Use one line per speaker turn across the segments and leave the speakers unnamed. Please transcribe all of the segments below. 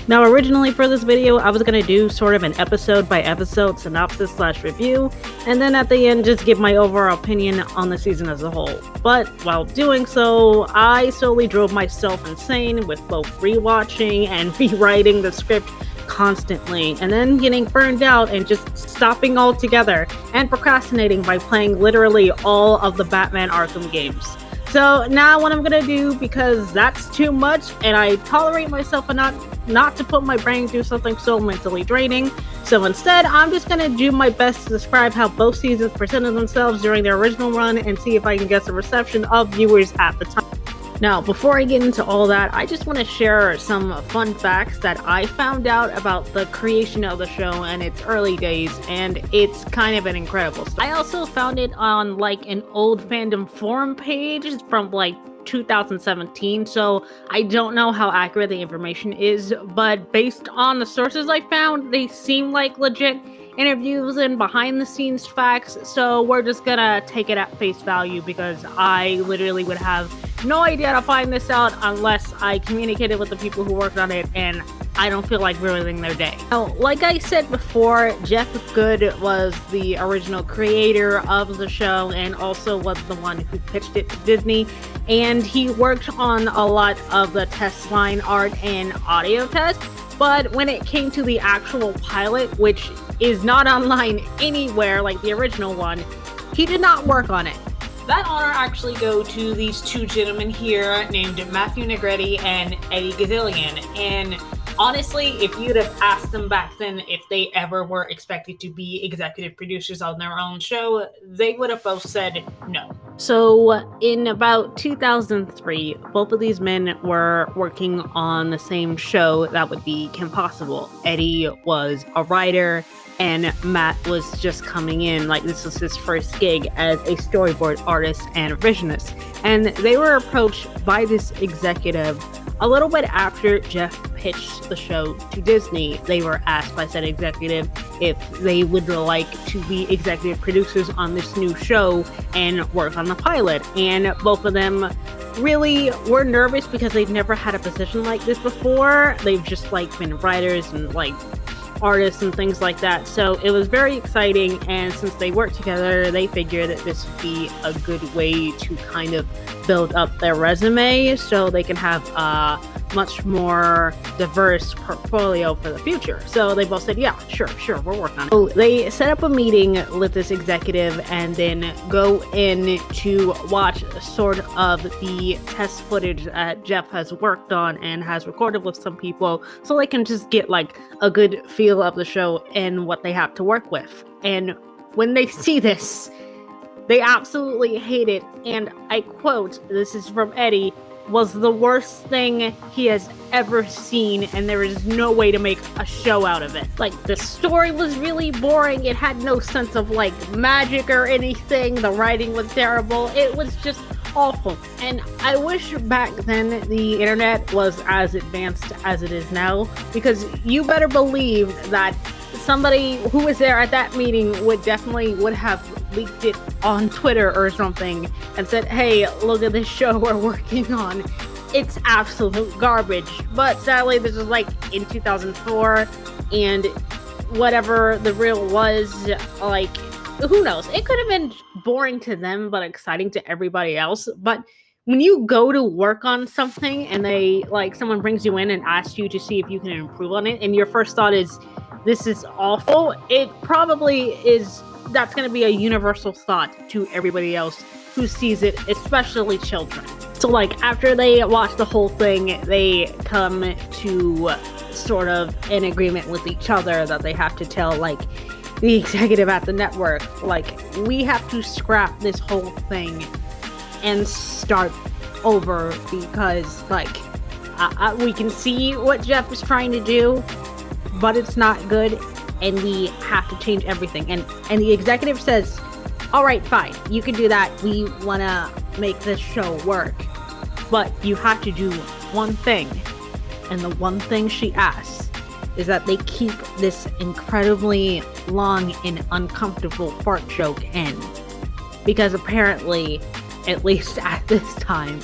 Now, originally for this video, I was going to do sort of an episode by episode synopsis / review, and then at the end just give my overall opinion on the season as a whole. But while doing so, I slowly drove myself insane with both rewatching and rewriting the script constantly, and then getting burned out and just stopping altogether, and procrastinating by playing literally all of the Batman Arkham games. So now what I'm gonna do, because that's too much and I tolerate myself enough not to put my brain through something so mentally draining, so instead I'm just gonna do my best to describe how both seasons presented themselves during their original run and see if I can guess the reception of viewers at the time. Now, before I get into all that, I just want to share some fun facts that I found out about the creation of the show in its early days, and it's kind of an incredible story. I also found it on like an old fandom forum page from like 2017, so I don't know how accurate the information is, but based on the sources I found, they seem like legit interviews and behind the scenes facts, so we're just gonna take it at face value because I literally would have no idea to find this out unless I communicated with the people who worked on it, and I don't feel like ruining their day. Now, like I said before, Jeff Good was the original creator of the show and also was the one who pitched it to Disney, and he worked on a lot of the test line art and audio tests. But when it came to the actual pilot, which is not online anywhere like the original one, he did not work on it. That honor actually goes to these two gentlemen here named Matthew Negretti and Eddie Gazillion. And honestly, if you'd have asked them back then if they ever were expected to be executive producers on their own show, they would have both said no. So in about 2003, both of these men were working on the same show that would be Kim Possible. Eddie was a writer and Matt was just coming in, like this was his first gig as a storyboard artist and revisionist. And they were approached by this executive a little bit after Jeff pitched the show to Disney. They were asked by said executive if they would like to be executive producers on this new show and work on the pilot. And both of them really were nervous because they've never had a position like this before. They've just like been writers and like artists and things like that. So it was very exciting, and since they worked together, they figured that this would be a good way to kind of build up their resume so they can have a much more diverse portfolio for the future. So they both said, yeah, sure, we're working on it. So they set up a meeting with this executive and then go in to watch sort of the test footage that Jeff has worked on and has recorded with some people so they can just get like a good feel of the show and what they have to work with. And when they see this, they absolutely hate it, and I quote, this is from Eddie, was the worst thing he has ever seen, and there is no way to make a show out of it. Like, the story was really boring, it had no sense of like magic or anything, the writing was terrible, it was just awful. And I wish back then the internet was as advanced as it is now, because you better believe that somebody who was there at that meeting would have leaked it on Twitter or something and said, hey, look at this show we're working on. It's absolute garbage. But sadly, this was like in 2004, and whatever the reel was, like, who knows? It could have been boring to them, but exciting to everybody else. But when you go to work on something and someone brings you in and asks you to see if you can improve on it, and your first thought is, this is awful, it probably is. That's going to be a universal thought to everybody else who sees it, especially children. So like after they watch the whole thing, they come to sort of an agreement with each other that they have to tell like the executive at the network, like, we have to scrap this whole thing and start over because like we can see what Jeff is trying to do, but it's not good, and we have to change everything. And the executive says, all right, fine, you can do that. We want to make this show work, but you have to do one thing. And the one thing she asks is that they keep this incredibly long and uncomfortable fart joke in. Because apparently, at least at this time,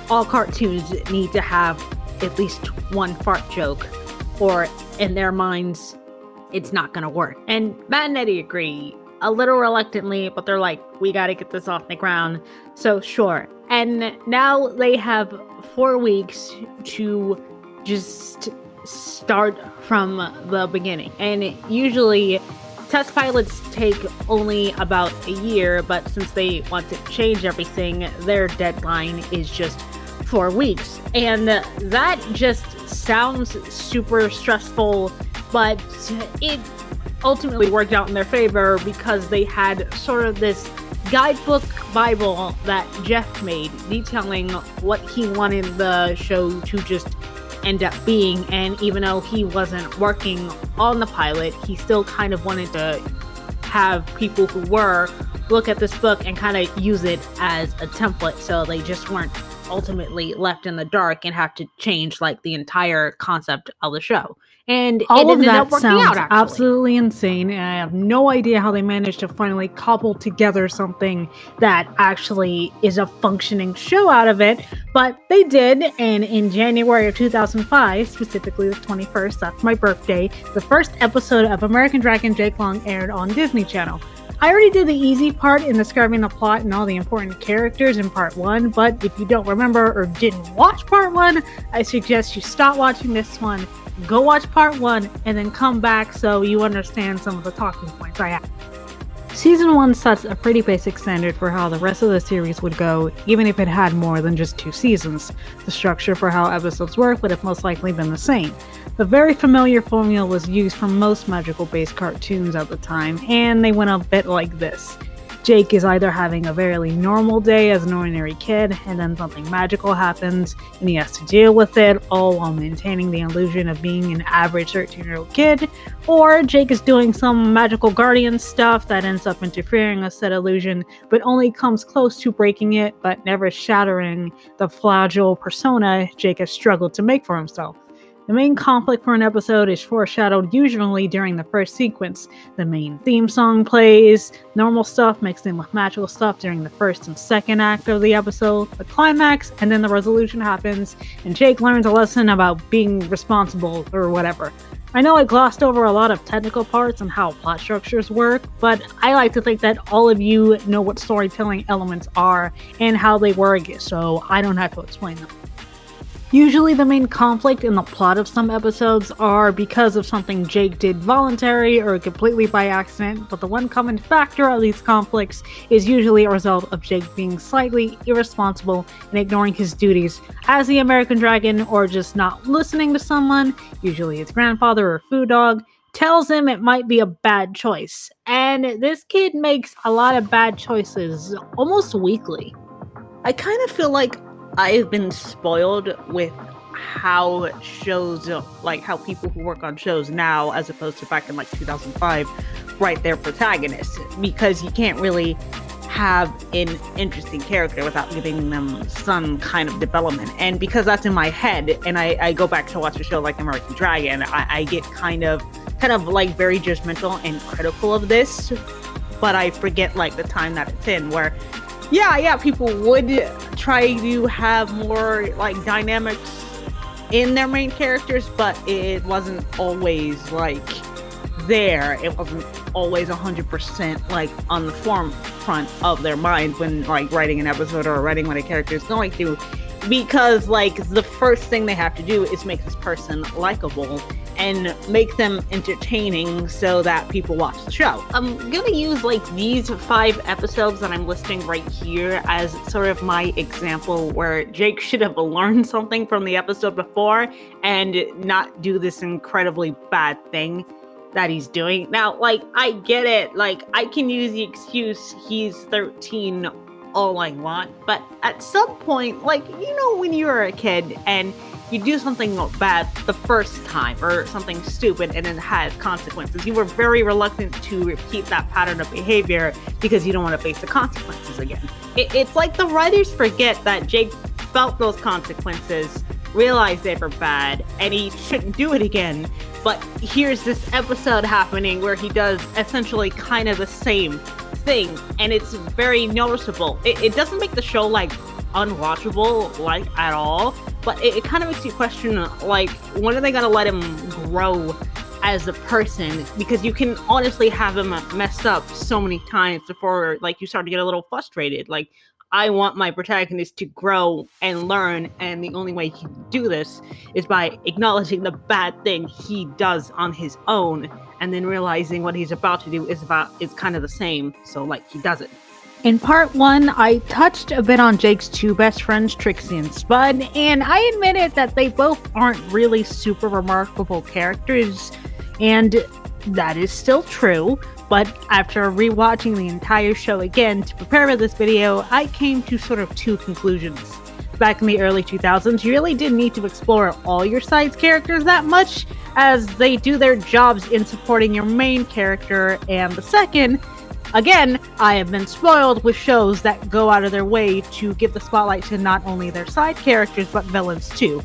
all cartoons need to have at least one fart joke, or in their minds, it's not gonna work. And Matt and Eddie agree, a little reluctantly, but they're like, we gotta get this off the ground, so sure. And now they have 4 weeks to just start from the beginning. And usually, test pilots take only about a year, but since they want to change everything, their deadline is just 4 weeks. And that just sounds super stressful, but it ultimately worked out in their favor because they had sort of this guidebook Bible that Jeff made detailing what he wanted the show to just end up being. And even though he wasn't working on the pilot, he still kind of wanted to have people who were look at this book and kind of use it as a template, so they just weren't ultimately left in the dark and have to change like the entire concept of the show. And
all of
ended
that
up working
sounds
out,
absolutely insane, and I have no idea how they managed to finally cobble together something that actually is a functioning show out of it, but they did. And in January of 2005, specifically the 21st, that's my birthday, the first episode of American Dragon Jake Long aired on Disney Channel. I already did the easy part in describing the plot and all the important characters in part 1, but if you don't remember or didn't watch part 1, I suggest you stop watching this one, go watch part 1, and then come back so you understand some of the talking points I have. Season 1 sets a pretty basic standard for how the rest of the series would go, even if it had more than just 2 seasons. The structure for how episodes work would have most likely been the same. The very familiar formula was used for most magical-based cartoons at the time, and they went a bit like this. Jake is either having a very normal day as an ordinary kid, and then something magical happens, and he has to deal with it, all while maintaining the illusion of being an average 13-year-old kid, or Jake is doing some magical guardian stuff that ends up interfering with said illusion, but only comes close to breaking it, but never shattering the fragile persona Jake has struggled to make for himself. The main conflict for an episode is foreshadowed usually during the first sequence. The main theme song plays, normal stuff mixed in with magical stuff during the first and second act of the episode, the climax, and then the resolution happens, and Jake learns a lesson about being responsible or whatever. I know I glossed over a lot of technical parts and how plot structures work, but I like to think that all of you know what storytelling elements are and how they work, so I don't have to explain them. Usually the main conflict in the plot of some episodes are because of something Jake did voluntarily or completely by accident, but the one common factor of these conflicts is usually a result of Jake being slightly irresponsible and ignoring his duties as the American Dragon, or just not listening to someone, usually his grandfather or food dog, tells him it might be a bad choice. And this kid makes a lot of bad choices almost weekly.
I kind of feel like I've been spoiled with how shows, like how people who work on shows now, as opposed to back in like 2005, write their protagonists, because you can't really have an interesting character without giving them some kind of development. And because that's in my head, and I go back to watch a show like American Dragon, I get kind of like very judgmental and critical of this, but I forget like the time that it's in, where yeah, people would try to have more like dynamics in their main characters, but it wasn't always like there. It wasn't always 100% like on the forefront of their mind when like writing an episode or writing what a character is going through, because like the first thing they have to do is make this person likable and make them entertaining so that people watch the show. I'm gonna use like these 5 episodes that I'm listing right here as sort of my example where Jake should have learned something from the episode before and not do this incredibly bad thing that he's doing. Now, like, I get it. Like, I can use the excuse he's 13 all I want, but at some point, like, you know, when you're a kid and you do something bad the first time or something stupid and it has consequences, you were very reluctant to repeat that pattern of behavior because you don't want to face the consequences again. It's like the writers forget that Jake felt those consequences realized they were bad and he shouldn't do it again. But here's this episode happening where he does essentially kind of the same thing, and it's very noticeable. It doesn't make the show like unwatchable like at all, but it kind of makes you question like, when are they gonna let him grow as a person? Because you can honestly have him messed up so many times before like you start to get a little frustrated. Like, I want my protagonist to grow and learn, and the only way he can do this is by acknowledging the bad thing he does on his own, and then realizing what he's about to do is kind of the same. So like, he does it.
In part 1, I touched a bit on Jake's two best friends, Trixie and Spud, and I admitted that they both aren't really super remarkable characters, and that is still true. But after rewatching the entire show again to prepare for this video, I came to sort of two conclusions. Back in the early 2000s, you really didn't need to explore all your side's characters that much, as they do their jobs in supporting your main character. And the second, again, I have been spoiled with shows that go out of their way to give the spotlight to not only their side characters, but villains too.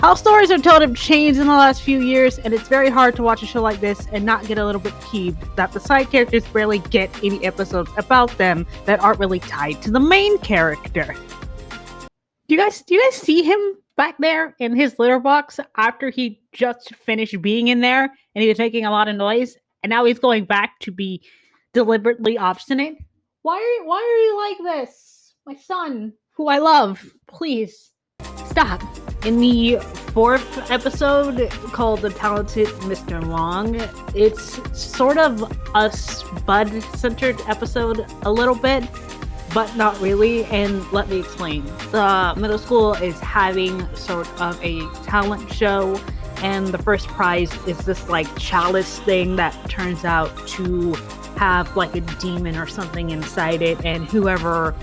How stories are told have changed in the last few years, and it's very hard to watch a show like this and not get a little bit peeved that the side characters barely get any episodes about them that aren't really tied to the main character. Do you guys see him back there in his litter box after he just finished being in there and he was making a lot of noise, and now he's going back to be deliberately obstinate? Why are you like this? My son, who I love, please stop.
In the 4th episode, called The Talented Mr. Long, it's sort of a Spud-centered episode a little bit, but not really, and let me explain. The middle school is having sort of a talent show, and the first prize is this like chalice thing that turns out to have like a demon or something inside it, and whoever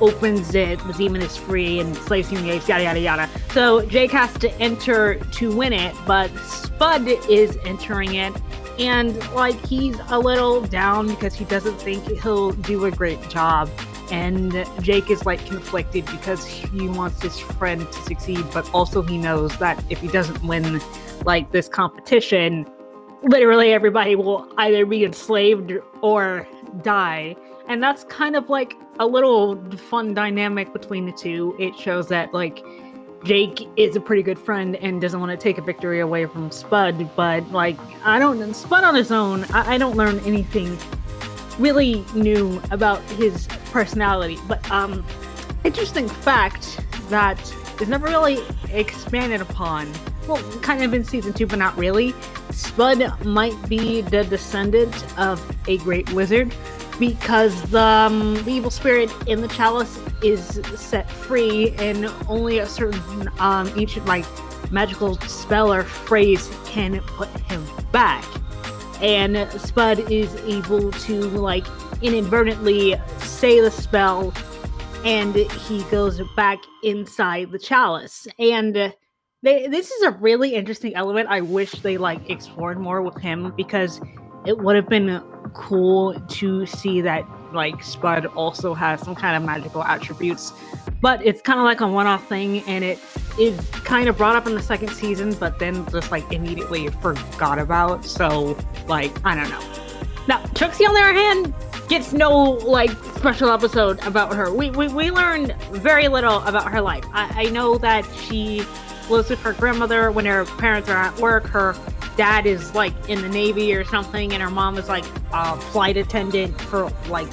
opens it, the demon is free and slaves human apes, yada yada yada. So Jake has to enter to win it, but Spud is entering it, and like, he's a little down because he doesn't think he'll do a great job, and Jake is like conflicted because he wants his friend to succeed, but also he knows that if he doesn't win like this competition, literally everybody will either be enslaved or die. And that's kind of like a little fun dynamic between the two. It shows that like Jake is a pretty good friend and doesn't want to take a victory away from Spud, but like, Spud on his own, I don't learn anything really new about his personality. But interesting fact that is never really expanded upon. Well, kind of in season 2, but not really. Spud might be the descendant of a great wizard, because the evil spirit in the chalice is set free, and only a certain ancient like magical spell or phrase can put him back. And Spud is able to like inadvertently say the spell, and he goes back inside the chalice. And this is a really interesting element I wish they like explored more with him, because it would have been cool to see that like Spud also has some kind of magical attributes, but it's kind of like a one-off thing, and it is kind of brought up in the 2nd season, but then just like immediately forgot about. So like, I don't know. Now Trixie, on the other hand, gets no like special episode about her. We learned very little about her life. I know that she lives with her grandmother when her parents are at work. Her dad is like in the Navy or something, and her mom is like a flight attendant for like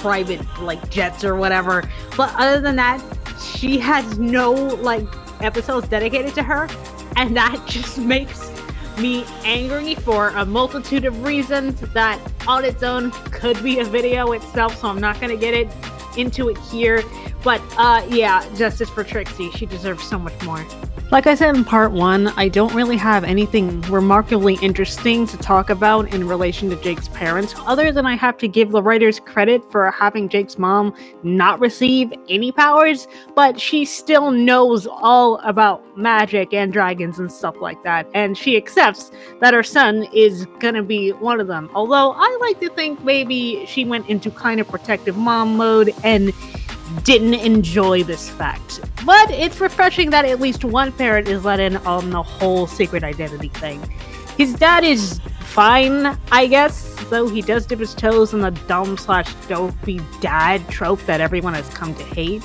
private like jets or whatever. But other than that, she has no like episodes dedicated to her, and that just makes me angry for a multitude of reasons that on its own could be a video itself, so I'm not gonna get it into it here. But yeah, justice for Trixie. She deserves so much more. Like I said in part 1, I don't really have anything remarkably interesting to talk about in relation to Jake's parents, other than I have to give the writers credit for having Jake's mom not receive any powers, but she still knows all about magic and dragons and stuff like that, and she accepts that her son is gonna be one of them. Although I like to think maybe she went into kind of protective mom mode and
didn't enjoy this fact. But it's refreshing that at least one parent is let in on the whole secret identity thing. His dad is fine, I guess, though he does dip his toes in the dumb/dopey dad trope that everyone has come to hate.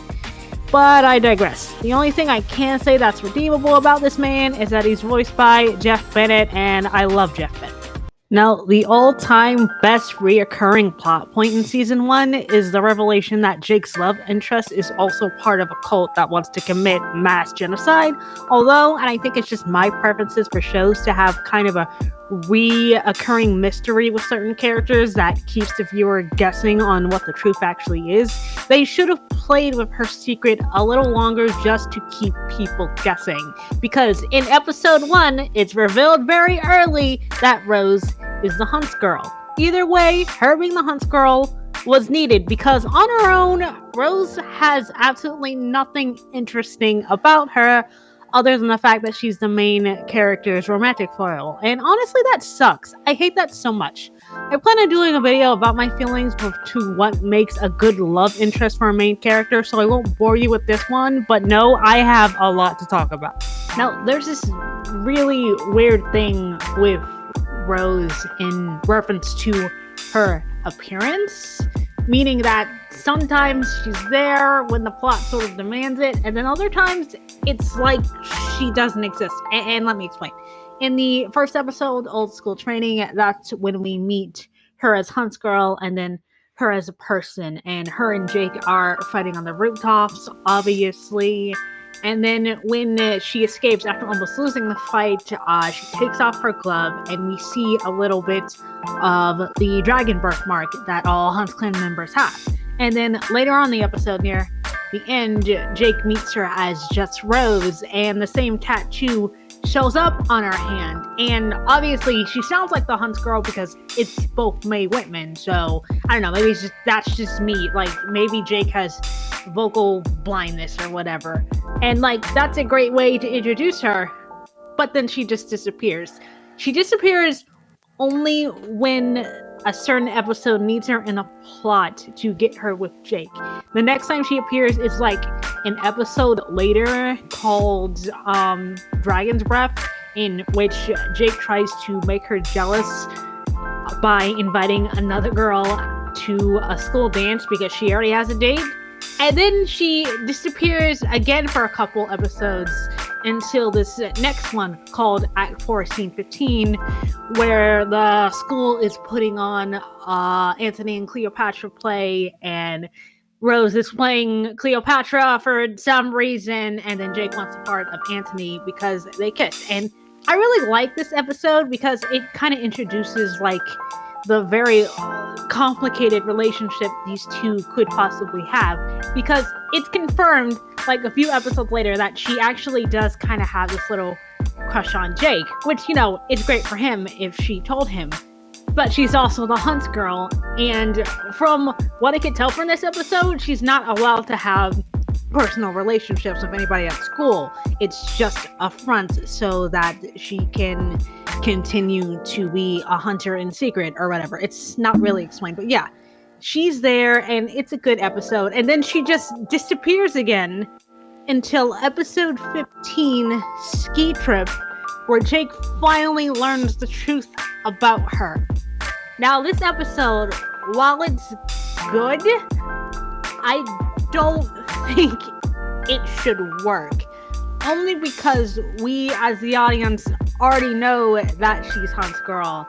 But I digress. The only thing I can say that's redeemable about this man is that he's voiced by Jeff Bennett, and I love Jeff Bennett. Now, the all-time best reoccurring plot point in season 1 is the revelation that Jake's love interest is also part of a cult that wants to commit mass genocide. Although, and I think it's just my preferences for shows to have kind of a reoccurring mystery with certain characters that keeps the viewer guessing on what the truth actually is, they should have played with her secret a little longer just to keep people guessing. Because in episode 1, it's revealed very early that Rose is the Hunts girl. Either way, her being the Hunts girl was needed because on her own, Rose has absolutely nothing interesting about her other than the fact that she's the main character's romantic foil. And honestly, that sucks. I hate that so much. I plan on doing a video about my feelings to what makes a good love interest for a main character, so I won't bore you with this one, but no, I have a lot to talk about. Now, there's this really weird thing with Rose in reference to her appearance, meaning that sometimes she's there when the plot sort of demands it, and then other times it's like she doesn't exist. And let me explain. In the first episode, Old School Training, that's when we meet her as Hunt's girl and then her as a person, and her and Jake are fighting on the rooftops, obviously. And then when she escapes after almost losing the fight, she takes off her glove, and we see a little bit of the dragon birthmark that all Hunt's clan members have. And then later on in the episode, near the end, Jake meets her as just Rose, and the same tattoo shows up on her hand. And obviously, she sounds like the Hunt's girl because it's both Mae Whitman. So I don't know, maybe that's just me. Like maybe Jake has vocal blindness or whatever. And like that's a great way to introduce her, but then she just disappears. She disappears only when a certain episode needs her in a plot to get her with Jake. The next time she appears is like an episode later called Dragon's Breath, in which Jake tries to make her jealous by inviting another girl to a school dance because she already has a date. And then she disappears again for a couple episodes until this next one called Act 4, Scene 15, where the school is putting on Antony and Cleopatra play, and Rose is playing Cleopatra for some reason, and then Jake wants a part of Antony because they kiss. And I really like this episode because it kind of introduces like the very complicated relationship these two could possibly have, because it's confirmed like a few episodes later that she actually does kind of have this little crush on Jake, which, you know, is great for him if she told him, but she's also the Hunt's girl, and from what I could tell from this episode, she's not allowed to have personal relationships with anybody at school. It's just a front so that she can continue to be a hunter in secret or whatever. It's not really explained, but yeah, she's there and it's a good episode. And then she just disappears again until episode 15, Ski Trip, where Jake finally learns the truth about her. Now, this episode, while it's good, I don't think it should work. Only because we, as the audience, already know that she's Hunt's girl.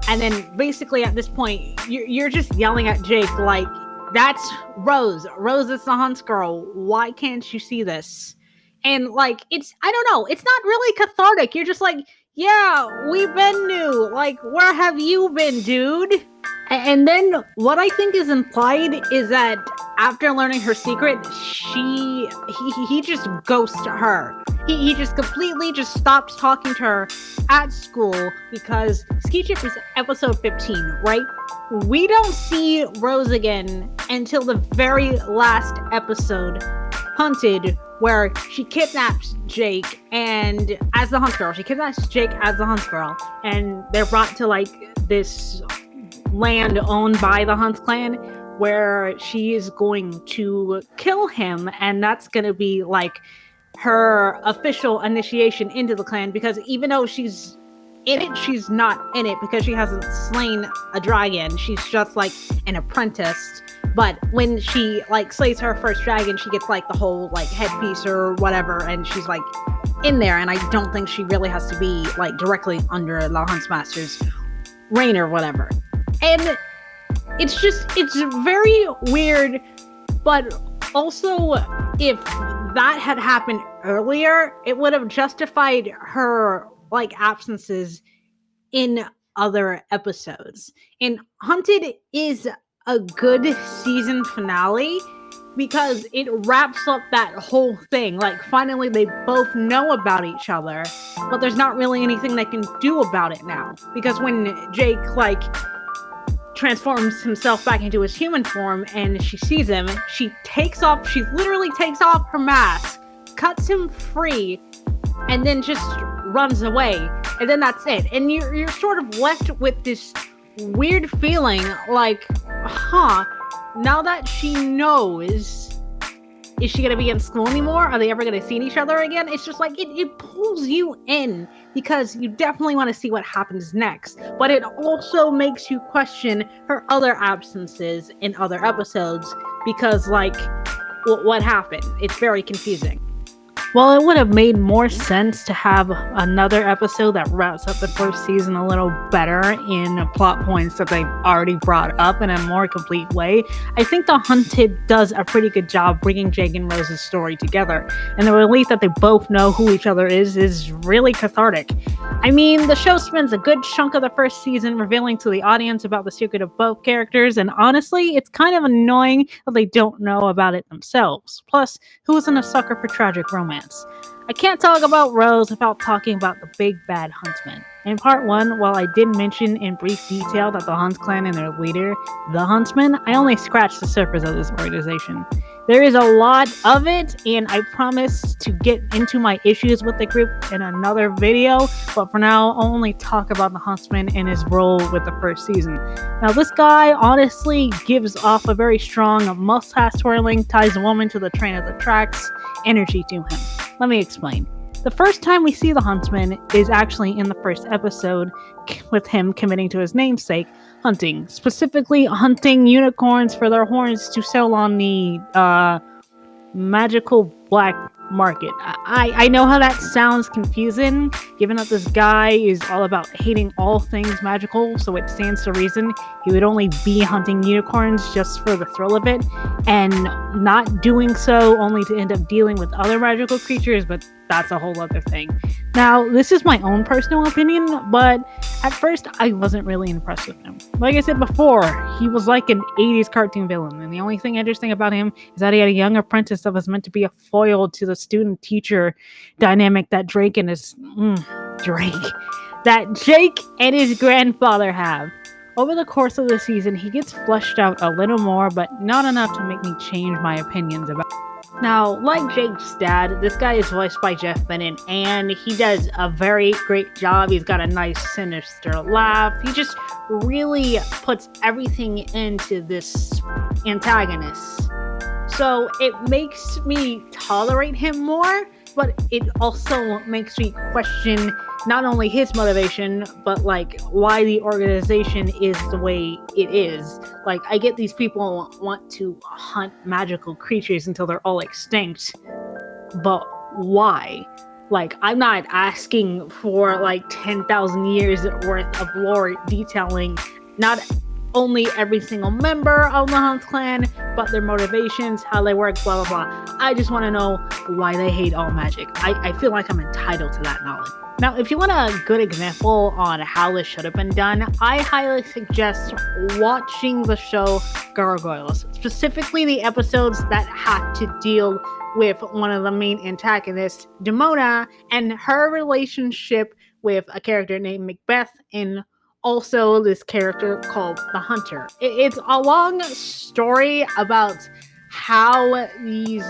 And then basically at this point, you're just yelling at Jake like, that's Rose. Rose is the Hunt's girl. Why can't you see this? And like, I don't know, it's not really cathartic. You're just like, yeah, we've been new. Like, where have you been, dude? And then what I think is implied is that after learning her secret, he just ghosts her. He just completely just stops talking to her at school because Ski Trip is episode 15, right? We don't see Rose again until the very last episode, Hunted, where she kidnaps Jake and as the Hunt girl. She kidnaps Jake as the Hunt girl, and they're brought to like this land owned by the Hunt clan, where she is going to kill him, and that's going to be like her official initiation into the clan, because even though she's in it, she's not in it because she hasn't slain a dragon. She's just like an apprentice. But when she like slays her first dragon, she gets like the whole like headpiece or whatever, and she's like in there. And I don't think she really has to be like directly under the Huntsmaster's reign or whatever. And it's very weird, but also if that had happened earlier, it would have justified her like absences in other episodes. And Hunted is a good season finale because it wraps up that whole thing. Like finally they both know about each other, but there's not really anything they can do about it now. Because when Jake like transforms himself back into his human form and she sees him, she literally takes off her mask, cuts him free, and then just runs away. And then that's it. And you're sort of left with this weird feeling like, now that she knows, is she going to be in school anymore? Are they ever going to see each other again? It's just like, it pulls you in because you definitely want to see what happens next. But it also makes you question her other absences in other episodes because, like, what happened? It's very confusing. Well, it would have made more sense to have another episode that wraps up the first season a little better in plot points that they've already brought up in a more complete way. I think The Hunted does a pretty good job bringing Jake and Rose's story together, and the relief that they both know who each other is really cathartic. I mean, the show spends a good chunk of the first season revealing to the audience about the secret of both characters, and honestly, it's kind of annoying that they don't know about it themselves. Plus, who isn't a sucker for tragic romance? I can't talk about Rose without talking about the big bad huntsman. In part 1, while I did mention in brief detail that the Hunt clan and their leader, the Huntsman, I only scratched the surface of this organization. There is a lot of it, and I promise to get into my issues with the group in another video, but for now, I'll only talk about the Huntsman and his role with the first season. Now, this guy honestly gives off a very strong mustache twirling, ties a woman to the train of the tracks energy to him. Let me explain. The first time we see the Huntsman is actually in the first episode, with him committing to his namesake, hunting. Specifically, hunting unicorns for their horns to sell on the magical black market. I know how that sounds confusing, given that this guy is all about hating all things magical, so it stands to reason he would only be hunting unicorns just for the thrill of it, and not doing so only to end up dealing with other magical creatures, but that's a whole other thing. Now, this is my own personal opinion, but at first I wasn't really impressed with him. Like I said before, he was like an 80s cartoon villain, and the only thing interesting about him is that he had a young apprentice that was meant to be a foil to the student-teacher dynamic that Jake and his grandfather have. Over the course of the season, he gets fleshed out a little more, but not enough to make me change my opinions about him. Now, like Jake's dad, this guy is voiced by Jeff Bennett, and he does a very great job. He's got a nice, sinister laugh. He just really puts everything into this antagonist. So it makes me tolerate him more, but it also makes me question not only his motivation, but like why the organization is the way it is. Like, I get these people want to hunt magical creatures until they're all extinct, but why? Like, I'm not asking for like 10,000 years worth of lore detailing not only every single member of the Hunt clan, but their motivations, how they work, blah, blah, blah. I just want to know why they hate all magic. I feel like I'm entitled to that knowledge. Now, if you want a good example on how this should have been done, I highly suggest watching the show Gargoyles, specifically the episodes that had to deal with one of the main antagonists, Demona, and her relationship with a character named Macbeth in also this character called the Hunter. It's a long story about how these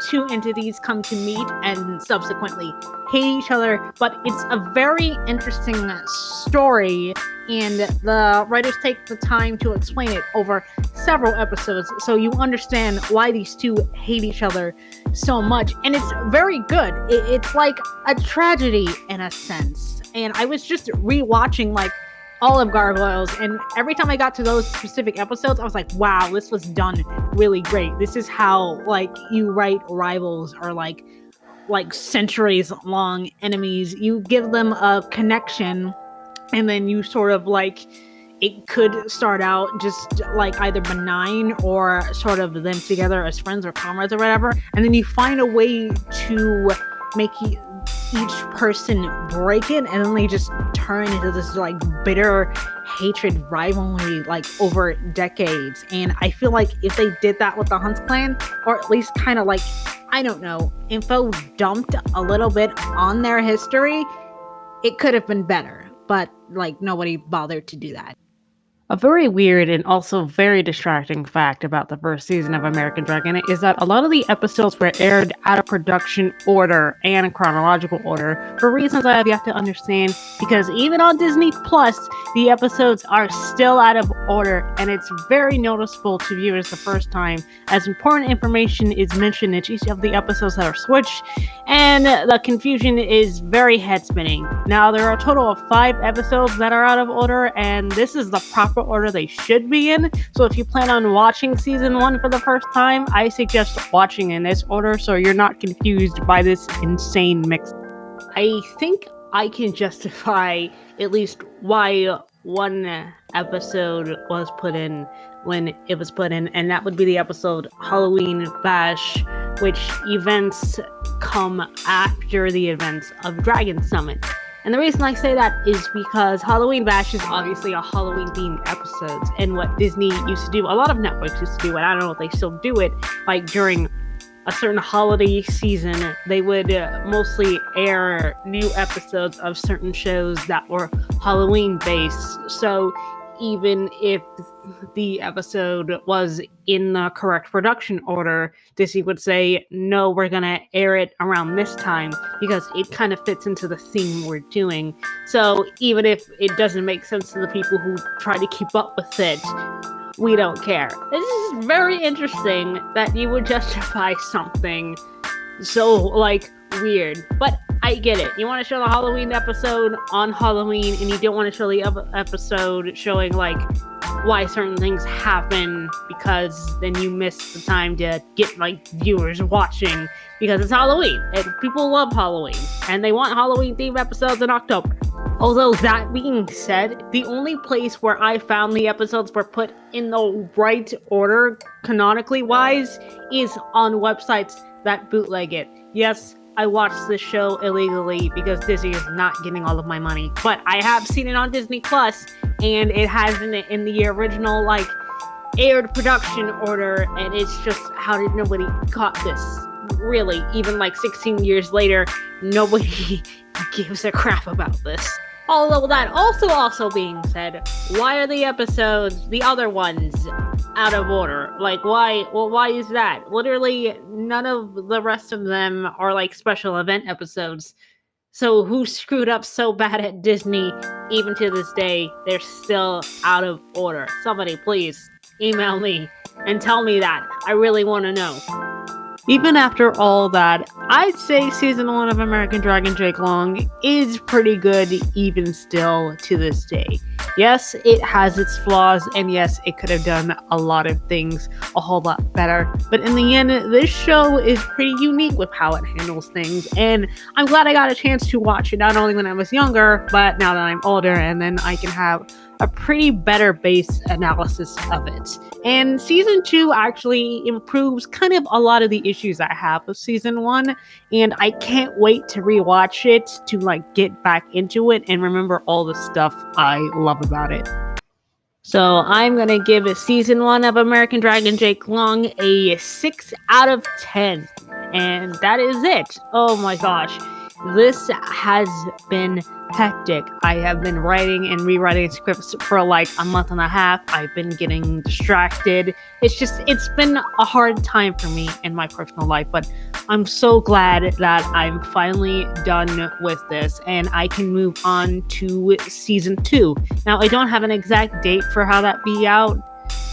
two entities come to meet and subsequently hate each other, but it's a very interesting story and the writers take the time to explain it over several episodes so you understand why these two hate each other so much. And it's very good. It's like a tragedy in a sense. And I was just rewatching like all of Gargoyles, and every time I got to those specific episodes, I was like, wow, this was done really great. This is how like you write rivals or like centuries long enemies. You give them a connection, and then you sort of like, it could start out just like either benign or sort of them together as friends or comrades or whatever, and then you find a way to make each person break it, and then they just turn into this like bitter hatred rivalry like over decades. And I feel like if they did that with the Hunts clan, or at least kind of like, I don't know, info dumped a little bit on their history, it could have been better. But like nobody bothered to do that.
A very weird and also very distracting fact about the first season of American Dragon is that a lot of the episodes were aired out of production order and chronological order for reasons I have yet to understand, because even on Disney Plus, the episodes are still out of order, and it's very noticeable to viewers the first time, as important information is mentioned in each of the episodes that are switched, and the confusion is very head-spinning. Now, there are a total of 5 episodes that are out of order, and this is the proper order they should be in. So if you plan on watching season 1 for the first time, I suggest watching in this order so you're not confused by this insane mix. I think I can justify at least why one episode was put in when it was put in, and that would be the episode Halloween Bash, which events come after the events of Dragon Summit. And the reason I say that is because Halloween Bash is obviously a Halloween-themed episode, and what Disney used to do, a lot of networks used to do it, I don't know if they still do it, like during a certain holiday season, they would mostly air new episodes of certain shows that were Halloween-based. So even if the episode was in the correct production order, Disney would say, no, we're gonna air it around this time because it kind of fits into the theme we're doing. So even if it doesn't make sense to the people who try to keep up with it, we don't care. This is very interesting that you would justify something so like weird, but I get it. You want to show the Halloween episode on Halloween, and you don't want to show the episode showing like why certain things happen, because then you miss the time to get like viewers watching, because it's Halloween and people love Halloween and they want Halloween themed episodes in October. Although that being said, the only place where I found the episodes were put in the right order canonically wise is on websites that bootleg it. Yes, I watched this show illegally because Disney is not getting all of my money, but I have seen it on Disney Plus, and it has in the original like aired production order, and it's just, how did nobody caught this? Really, even like 16 years later, nobody gives a crap about this. Although that also being said, why are the episodes, the other ones, out of order? Like, why? Well, why is that? Literally, none of the rest of them are like special event episodes. So who screwed up so bad at Disney? Even to this day, they're still out of order. Somebody please email me and tell me that. I really want to know. Even after all that, I'd say season 1 of American Dragon Jake Long is pretty good even still to this day. Yes, it has its flaws, and yes, it could have done a lot of things a whole lot better. But in the end, this show is pretty unique with how it handles things, and I'm glad I got a chance to watch it not only when I was younger, but now that I'm older, and then I can have a pretty better base analysis of it. And season 2 actually improves kind of a lot of the issues I have with season 1, and I can't wait to rewatch it to like get back into it and remember all the stuff I love about it. So I'm gonna give season 1 of American Dragon Jake Long a 6 out of 10. And that is it. Oh my gosh. This has been hectic. I have been writing and rewriting scripts for like a month and a half. I've been getting distracted. It's been a hard time for me in my personal life, but I'm so glad that I'm finally done with this and I can move on to season 2. Now, I don't have an exact date for how that be out,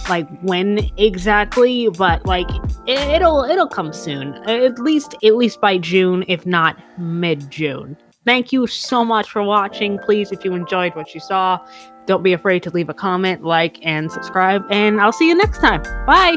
like when exactly, but like it'll come soon, at least by June, if not mid-June. Thank you so much for watching. Please, if you enjoyed what you saw, don't be afraid to leave a comment, like, and subscribe, and I'll see you next time. Bye.